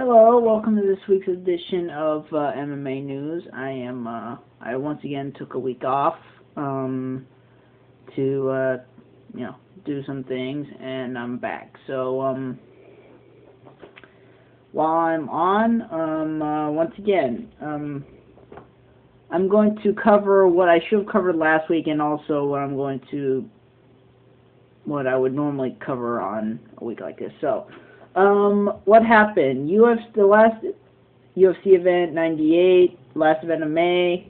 Hello, welcome to this week's edition of MMA News. I once again took a week off to do some things, and I'm back. So while I'm on, once again, I'm going to cover what I should have covered last week, and also what I would normally cover on a week like this. So. What happened? The last UFC event, 98, last event of May.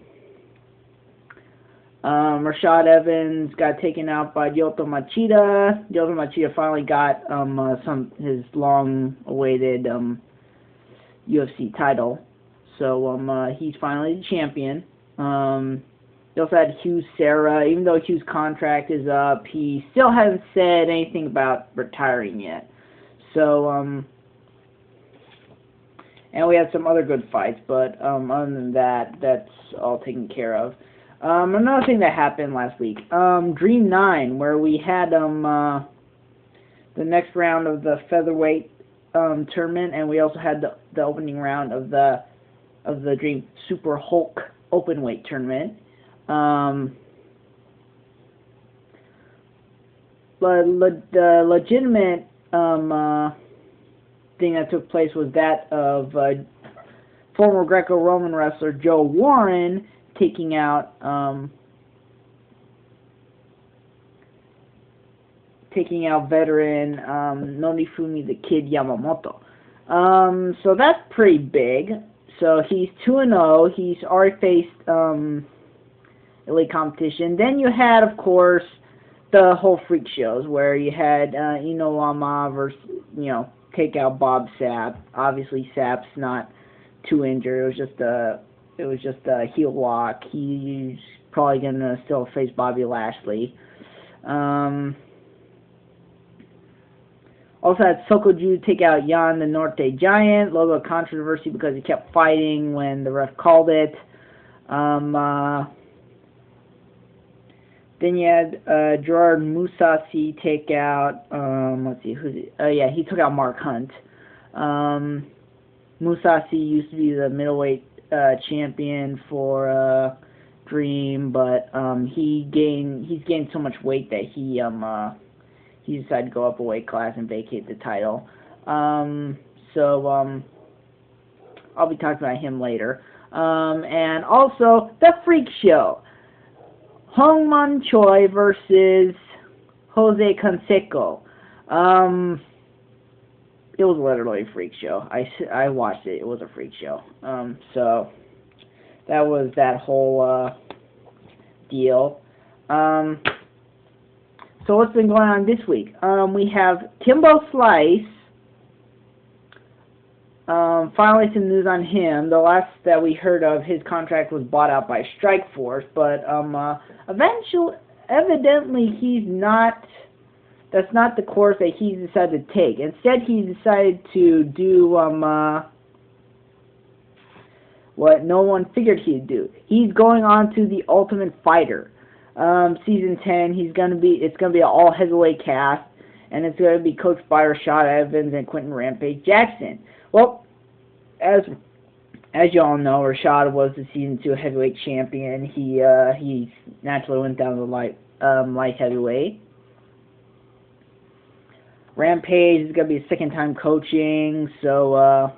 Rashad Evans got taken out by Lyoto Machida. Lyoto Machida finally got his long-awaited UFC title. So he's finally the champion. He also had Hugh Serra. Even though Hugh's contract is up, he still hasn't said anything about retiring yet. So, and we had some other good fights, but other than that, that's all taken care of. Another thing that happened last week, Dream 9, where we had the next round of the featherweight tournament, and we also had the opening round of the Dream Super Hulk openweight tournament. The legitimate thing that took place was that of former Greco-Roman wrestler Joe Warren taking out veteran Nonifumi the Kid Yamamoto. So that's pretty big. So he's 2-0. He's already faced elite competition. Then you had, of course, the whole freak shows where you had Ino Lama versus, take out Bob Sapp. Obviously, Sapp's not too injured. It was just a heel walk. He's probably gonna still face Bobby Lashley. Also had Sokoju take out Jan the Norte Giant. A little bit of controversy because he kept fighting when the ref called it. Then you had Gerard Mousasi take out, he took out Mark Hunt. Mousasi used to be the middleweight champion for Dream, but he's gained so much weight that he decided to go up a weight class and vacate the title. So I'll be talking about him later. And also the Freak Show. Hong Man Choi versus Jose Canseco. It was literally a freak show. I watched it. It was a freak show. So that was that whole deal. So what's been going on this week? We have Kimbo Slice. Finally, some news on him. The last that we heard of, his contract was bought out by Strikeforce, but evidently that's not the course that he's decided to take. Instead, he decided to do what no one figured he'd do. He's going on to The Ultimate Fighter. Season 10, it's going to be an all heavyweight cast, and it's going to be coached by Rashad Evans and Quentin Rampage Jackson. Well, as you all know, Rashad was the Season 2 heavyweight champion. He naturally went down to light heavyweight. Rampage is going to be his second time coaching, so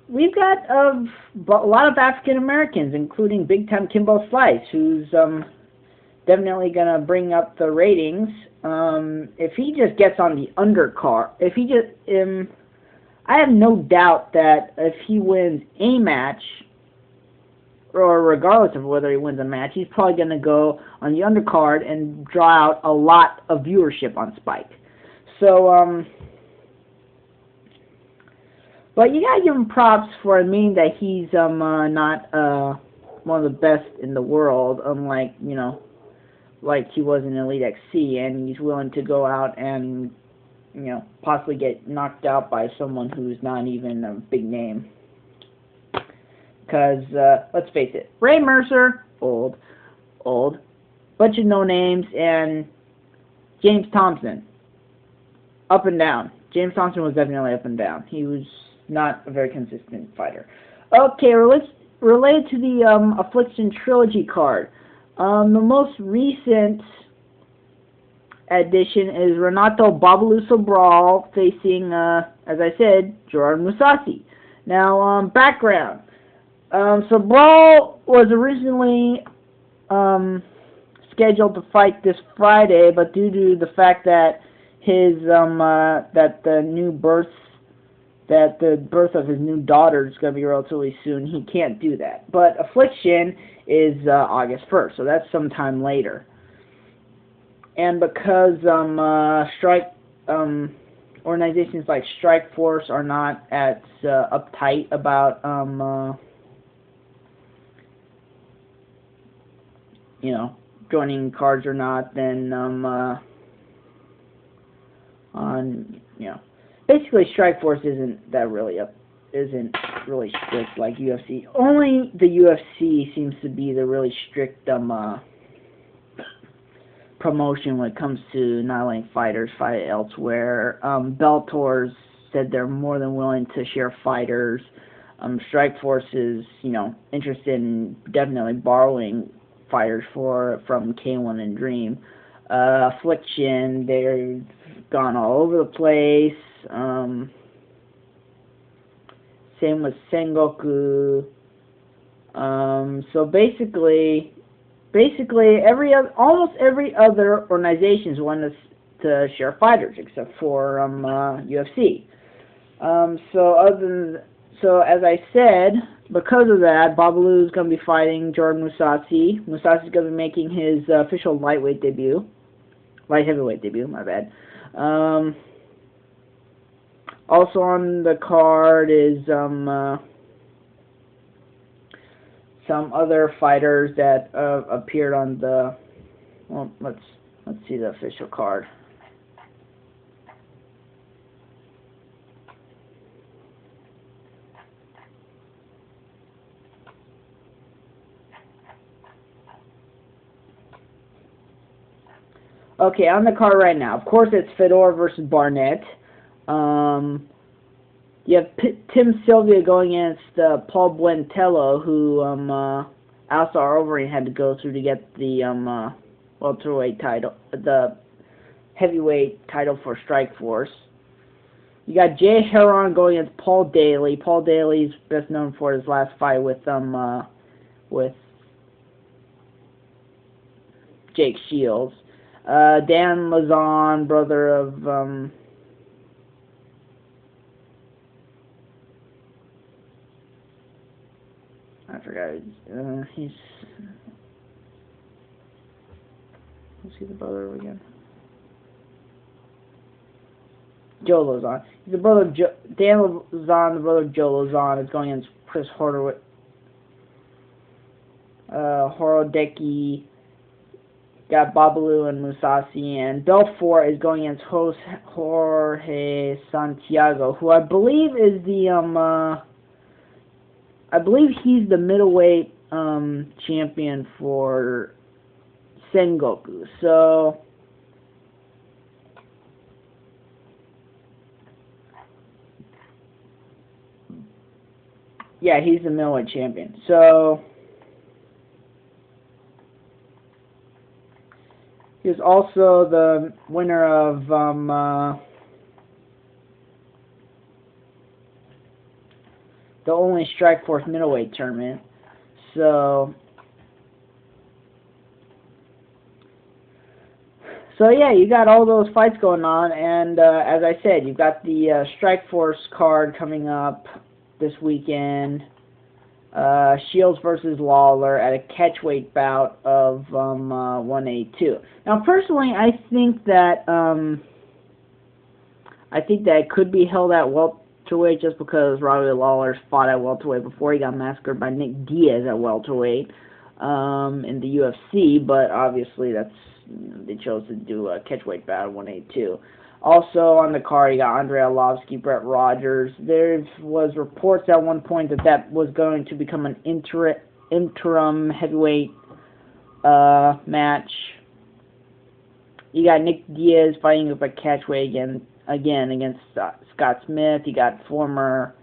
we've got a lot of African Americans, including big time Kimbo Slice, who's definitely going to bring up the ratings. If he just gets on the undercard, I have no doubt that if he wins a match, or regardless of whether he wins a match, he's probably going to go on the undercard and draw out a lot of viewership on Spike. So, but you gotta give him props for admitting that he's not one of the best in the world, unlike like he was in Elite XC, and he's willing to go out and possibly get knocked out by someone who's not even a big name. Because, let's face it, Ray Mercer, old, bunch of no names, and James Thompson, up and down. James Thompson was definitely up and down. He was not a very consistent fighter. Okay, related to the Affliction Trilogy card. The most recent addition is Renato Babalu Sobral facing, as I said, Jordan Musasi. Now, background. Sobral was originally scheduled to fight this Friday, but due to the fact that his the birth of his new daughter is going to be relatively soon, he can't do that. But Affliction is August 1st, so that's sometime later. And because organizations like Strikeforce are not as uptight about joining cards or not, then basically Strikeforce isn't really strict like UFC. Only the UFC seems to be the really strict promotion when it comes to not letting fighters fight elsewhere. Bellator's said they're more than willing to share fighters. Strikeforce is, interested in definitely borrowing fighters from K1 and Dream. Affliction, they've gone all over the place. Same with Sengoku. So basically almost every other organization is wanting to share fighters except for UFC. So as I said, because of that, Babalu is going to be fighting Jordan Musasi. Musasi is going to be making his official light heavyweight debut, my bad. Also on the card is some other fighters that appeared on the. Well, let's see the official card. Okay, on the card right now. Of course, it's Fedor versus Barnett. You have Tim Sylvia going against Paul Buentello, who Alsar Overeem had to go through to get the welterweight title, the heavyweight title for Strikeforce. You got Jay Heron going against Paul Daly. Paul Daly's best known for his last fight with Jake Shields. Dan Lazon, brother of I forgot. Who's he the brother of again? Joe Lozon. He's the brother of Dan Lozon, the brother of Joe Lozon, is going against Chris Horodecki. Got Babalu and Musasi, and Belfort is going against Jorge Santiago, who I believe is the he's the middleweight champion for Sengoku. So yeah, he's the middleweight champion. So he was also the winner of the only Strikeforce middleweight tournament. So yeah, you got all those fights going on, and as I said, you've got the Strikeforce card coming up this weekend. Shields versus Lawler at a catchweight bout of 182. Now, personally, I think that it could be held at welterweight just because Robbie Lawler's fought at welterweight before he got massacred by Nick Diaz at welterweight in the UFC. But obviously, they chose to do a catchweight bout of 182. Also on the card, you got Andrei Arlovsky, Brett Rogers. There was reports at one point that was going to become an interim heavyweight match. You got Nick Diaz fighting up at catchweight again against Scott Smith. You got former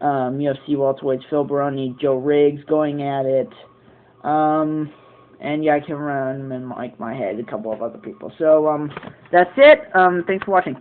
UFC welterweights Phil Baroni, Joe Riggs going at it. And yeah, I can run in like my head a couple of other people. So that's it. Thanks for watching.